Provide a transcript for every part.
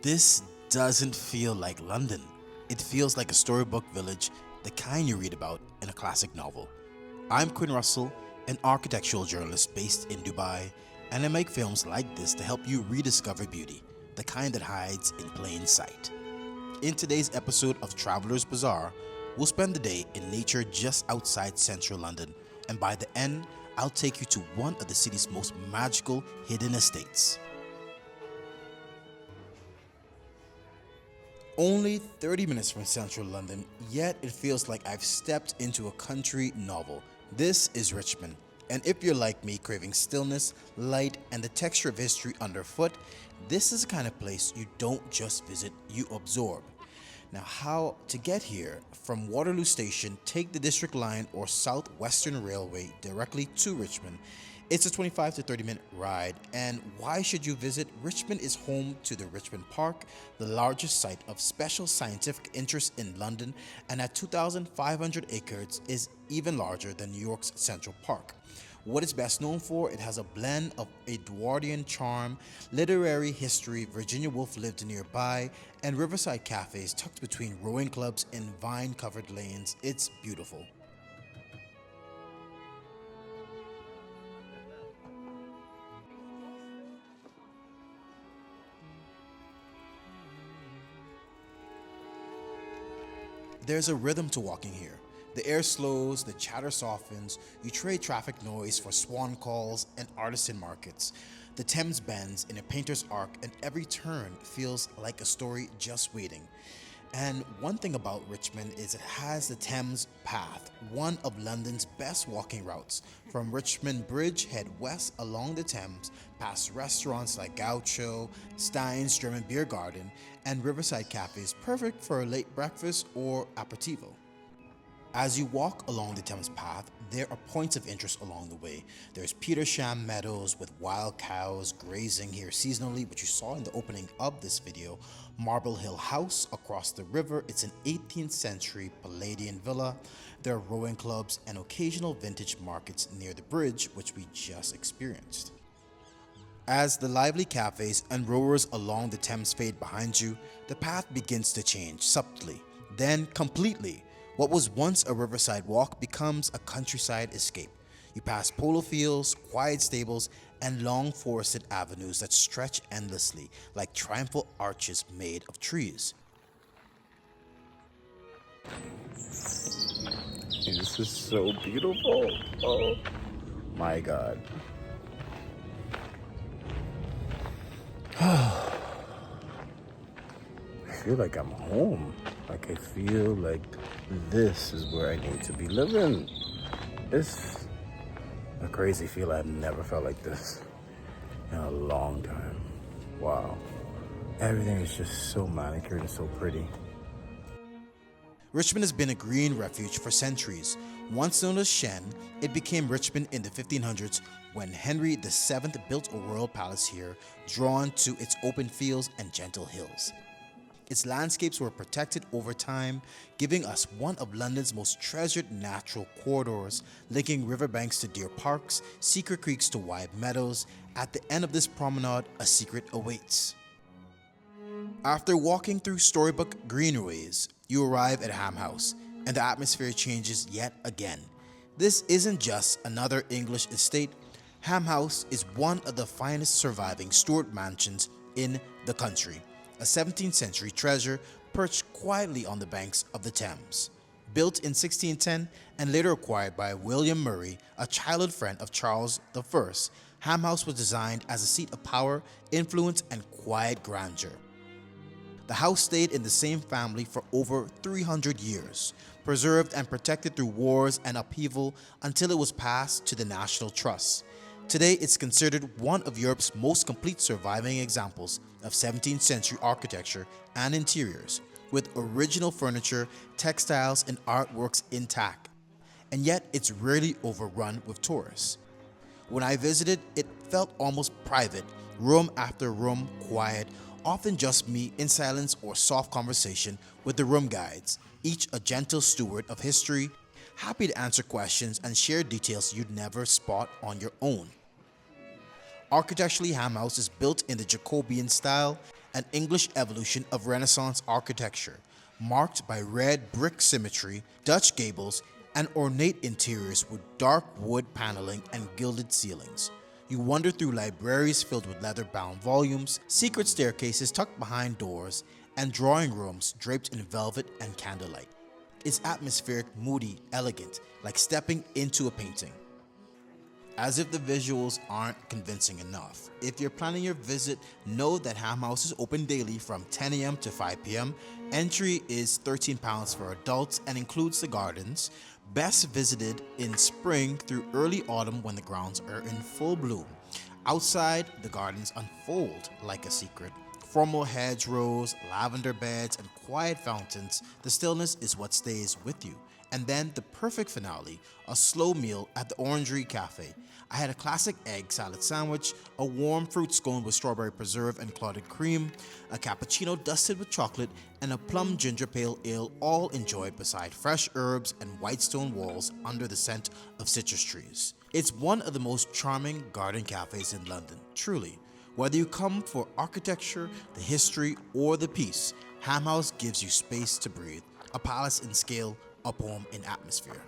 This doesn't feel like London. It feels like a storybook village, the kind you read about in a classic novel. I'm Quinn Russell, an architectural journalist based in Dubai, and I make films like this to help you rediscover beauty, the kind that hides in plain sight. In today's episode of Traveller's Bazaar, we'll spend the day in nature just outside central London, and by the end, I'll take you to one of the city's most magical hidden estates. Only 30 minutes from central London, yet it feels like I've stepped into a country novel. This is Richmond, and if you're like me, craving stillness, light, and the texture of history underfoot, this is the kind of place you don't just visit, you absorb. Now, how to get here? From Waterloo Station, take the District Line or South Western Railway directly to Richmond. It's a 25 to 30 minute ride, and why should you visit? Richmond is home to the Richmond Park, the largest site of special scientific interest in London, and at 2,500 acres is even larger than New York's Central Park. What it's best known for, it has a blend of Edwardian charm, literary history, Virginia Woolf lived nearby, and riverside cafes tucked between rowing clubs and vine-covered lanes. It's beautiful. There's a rhythm to walking here. The air slows, the chatter softens, you trade traffic noise for swan calls and artisan markets. The Thames bends in a painter's arc, and every turn feels like a story just waiting. And one thing about Richmond is it has the Thames Path, one of London's best walking routes. From Richmond Bridge, head west along the Thames, past restaurants like Gaucho, Stein's German Beer Garden, and riverside cafes, perfect for a late breakfast or aperitivo. As you walk along the Thames Path, there are points of interest along the way. There's Petersham Meadows with wild cows grazing here seasonally, which you saw in the opening of this video. Marble Hill House across the river, it's an 18th century Palladian villa. There are rowing clubs and occasional vintage markets near the bridge, which we just experienced. As the lively cafes and rowers along the Thames fade behind you, the path begins to change subtly, then completely. What was once a riverside walk becomes a countryside escape. You pass polo fields, quiet stables, and long forested avenues that stretch endlessly like triumphal arches made of trees. This is so beautiful. Oh my God. I feel like I'm home. Like I feel like this is where I need to be living. It's a crazy feel. I've never felt like this in a long time. Wow. Everything is just so manicured and so pretty. Richmond has been a green refuge for centuries. Once known as Shen, it became Richmond in the 1500s when Henry VII built a royal palace here, drawn to its open fields and gentle hills. Its landscapes were protected over time, giving us one of London's most treasured natural corridors, linking riverbanks to deer parks, secret creeks to wide meadows. At the end of this promenade, a secret awaits. After walking through storybook greenways, you arrive at Ham House, and the atmosphere changes yet again. This isn't just another English estate. Ham House is one of the finest surviving Stuart mansions in the country. A 17th century treasure perched quietly on the banks of the Thames. Built in 1610 and later acquired by William Murray, a childhood friend of Charles I, Ham House was designed as a seat of power, influence, and quiet grandeur. The house stayed in the same family for over 300 years, preserved and protected through wars and upheaval until it was passed to the National Trust. Today, it's considered one of Europe's most complete surviving examples of 17th century architecture and interiors, with original furniture, textiles, and artworks intact. And yet, it's rarely overrun with tourists. When I visited, it felt almost private, room after room, quiet, often just me in silence or soft conversation with the room guides, each a gentle steward of history, happy to answer questions and share details you'd never spot on your own. Architecturally, Ham House is built in the Jacobean style, an English evolution of Renaissance architecture, marked by red brick symmetry, Dutch gables, and ornate interiors with dark wood paneling and gilded ceilings. You wander through libraries filled with leather-bound volumes, secret staircases tucked behind doors, and drawing rooms draped in velvet and candlelight. It's atmospheric, moody, elegant, like stepping into a painting. As if the visuals aren't convincing enough, if you're planning your visit, know that Ham House is open daily from 10 a.m. to 5 p.m. Entry is £13 for adults and includes the gardens, best visited in spring through early autumn when the grounds are in full bloom. Outside, the gardens unfold like a secret. Formal hedgerows, lavender beds, and quiet fountains, the stillness is what stays with you. And then the perfect finale, a slow meal at the Orangery Café. I had a classic egg salad sandwich, a warm fruit scone with strawberry preserve and clotted cream, a cappuccino dusted with chocolate, and a plum ginger pale ale, all enjoyed beside fresh herbs and white stone walls under the scent of citrus trees. It's one of the most charming garden cafes in London, truly. Whether you come for architecture, the history, or the peace, Ham House gives you space to breathe, a palace in scale, a poem in atmosphere.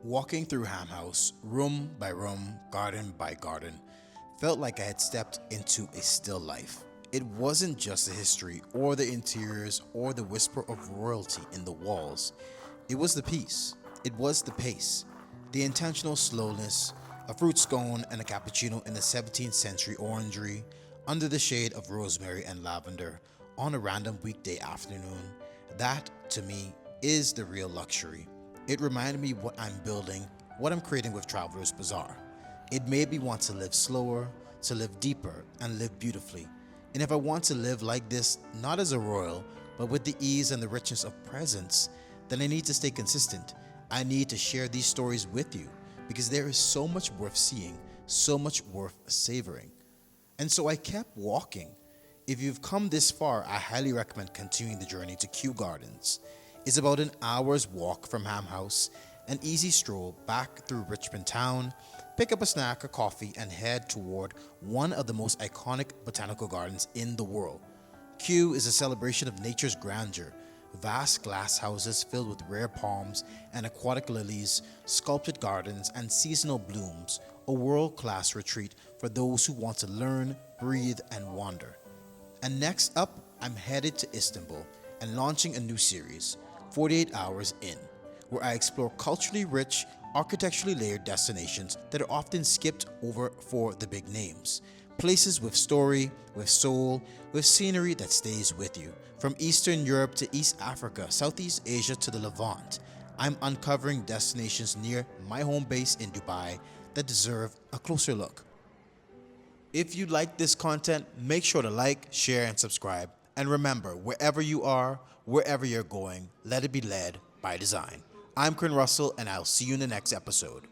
Walking through Ham House, room by room, garden by garden, felt like I had stepped into a still life. It wasn't just the history or the interiors or the whisper of royalty in the walls. It was the peace. It was the pace, the intentional slowness, a fruit scone and a cappuccino in the 17th century orangery, under the shade of rosemary and lavender, on a random weekday afternoon. That, to me, is the real luxury. It reminded me what I'm building, what I'm creating with TravellersBazaar. It made me want to live slower, to live deeper, and live beautifully. And if I want to live like this, not as a royal, but with the ease and the richness of presence, then I need to stay consistent. I need to share these stories with you, because there is so much worth seeing, so much worth savoring. And so I kept walking. If you've come this far, I highly recommend continuing the journey to Kew Gardens. It's about an hour's walk from Ham House, an easy stroll back through Richmond town, pick up a snack or coffee, and head toward one of the most iconic botanical gardens in the world. Kew is a celebration of nature's grandeur. Vast glass houses filled with rare palms and aquatic lilies, sculpted gardens, and seasonal blooms, a world-class retreat for those who want to learn, breathe, and wander. And next up, I'm headed to Istanbul and launching a new series, 48 Hours In, where I explore culturally rich, architecturally layered destinations that are often skipped over for the big names. Places with story, with soul, with scenery that stays with you. From Eastern Europe to East Africa, Southeast Asia to the Levant, I'm uncovering destinations near my home base in Dubai that deserve a closer look. If you like this content, make sure to like, share, and subscribe. And remember, wherever you are, wherever you're going, let it be led by design. I'm Corinne Russell, and I'll see you in the next episode.